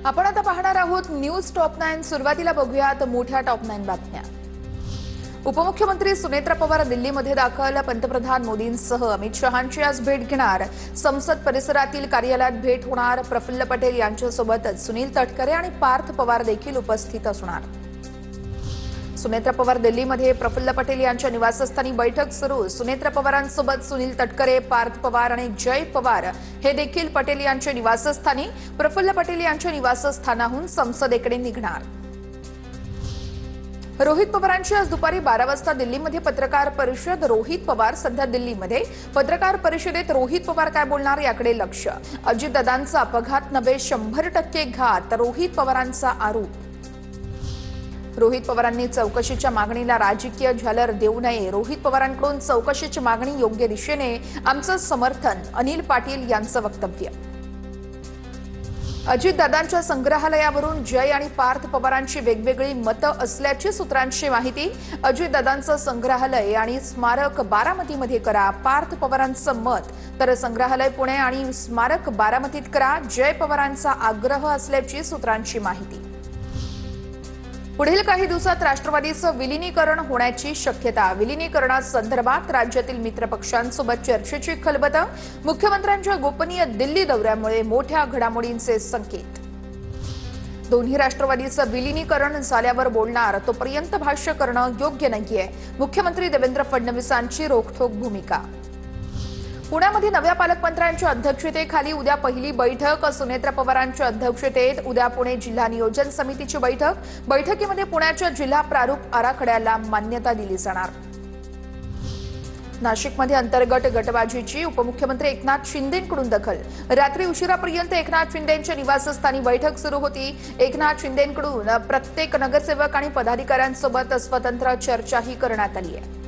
आपण आता पाहणार आहोत न्यूज टॉप 9। सुरुवातीला बघूयात मोठ्या टॉप 9 बातम्या। उपमुख्यमंत्री सुनेत्रा पवार दिल्लीमध्ये दाखल। पंतप्रधान मोदींसह अमित शहांची आज भेट घेणार। संसद परिसरातील कार्यालयात भेट होणार। प्रफुल्ल पटेल यांच्यासोबतच सुनील तटकरे आणि पार्थ पवार देखील उपस्थित असणार। सुनेत्रा पवार दिल्लीमध्ये प्रफुल्ल पटेल यांच्या निवासस्थानी बैठक सुरू। सुनेत्रा पवारांसोबत सुनील तटकरे, पार्थ पवार आणि जय पवार हे देखील पटेल यांच्या निवासस्थानी। प्रफुल्ल पटेल यांच्या निवासस्थानाहून संसदेकडे निघणार। रोहित पवारांची आज दुपारी 12 वाजता दिल्लीमध्ये पत्रकार परिषद। रोहित पवार सध्या दिल्लीमध्ये। पत्रकार परिषदेत रोहित पवार काय बोलणार याकडे लक्ष। अजितदादांचा अपघात नव्हे 100% घात, रोहित पवारांचा आरोप। रोहित पवारांनी चौकशीच्या मागणीला राजकीय झलर देऊ नये। रोहित पवारांकडून चौकशीची मागणी योग्य दिशेने, आमचं समर्थन। अनिल पाटील यांचं वक्तव्य। अजितदादांच्या संग्रहालयावरून जय आणि पार्थ पवारांची वेगवेगळी मतं असल्याची सूत्रांची माहिती। अजितदादांचं संग्रहालय आणि स्मारक बारामतीमध्ये करा, पार्थ पवारांचं मत, तर संग्रहालय पुणे आणि स्मारक बारामतीत करा, जय पवारांचा आग्रह असल्याची सूत्रांची माहिती। पुढील काही दिवसात राष्ट्रवादीचं विलीनीकरण होण्याची शक्यता। विलीनीकरणासंदर्भात राज्यातील मित्रपक्षांसोबत चर्चेची खलबत। मुख्यमंत्र्यांच्या गोपनीय दिल्ली दौऱ्यामुळे मोठ्या घडामोडींचे संकेत। दोन्ही राष्ट्रवादीचं विलीनीकरण झाल्यावर बोलणार, तोपर्यंत भाष्य करणं योग्य नाहीये। मुख्यमंत्री देवेंद्र फडणवीसांची रोखठोक भूमिका। पुण्यामध्ये नव्या पालकमंत्र्यांच्या अध्यक्षतेखाली उद्या पहिली बैठक। सुनेत्रा पवारांच्या अध्यक्षतेत उद्या पुणे जिल्हा नियोजन समितीची बैठक। बैठकीमध्ये पुण्याच्या जिल्हा प्रारूप आराखड्याला मान्यता दिली जाणार। नाशिकमध्ये अंतर्गत गटबाजीची उपमुख्यमंत्री एकनाथ शिंदेंकडून दखल। रात्री उशिरापर्यंत एकनाथ शिंदेंच्या निवासस्थानी बैठक सुरू होती। एकनाथ शिंदेंकडून प्रत्येक नगरसेवक आणि पदाधिकाऱ्यांसोबत स्वतंत्र चर्चाही करण्यात आली आहे।